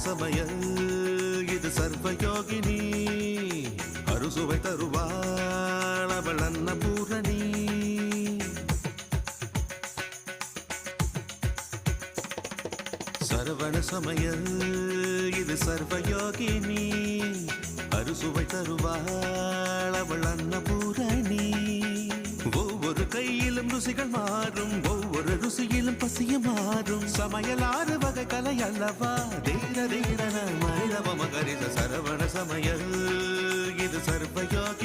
சமயல் இது சர்வயோகினி அறுசுவை தருவாள் அவள் அன்னபூரணி சரவண சமயல் இது சர்வயோகினி அறுசுவை தருவாள் அவள் அன்னபூரணி ஒவ்வொரு கையிலும் ருசிகள் மாறும் ஒவ்வொரு ருசியிலும் பசிய மாறும் சமையலாறு வகை கலை அல்லவா தீர தீரன மனிதவ மகரித சரவண சமயல் இது சர்வயோகி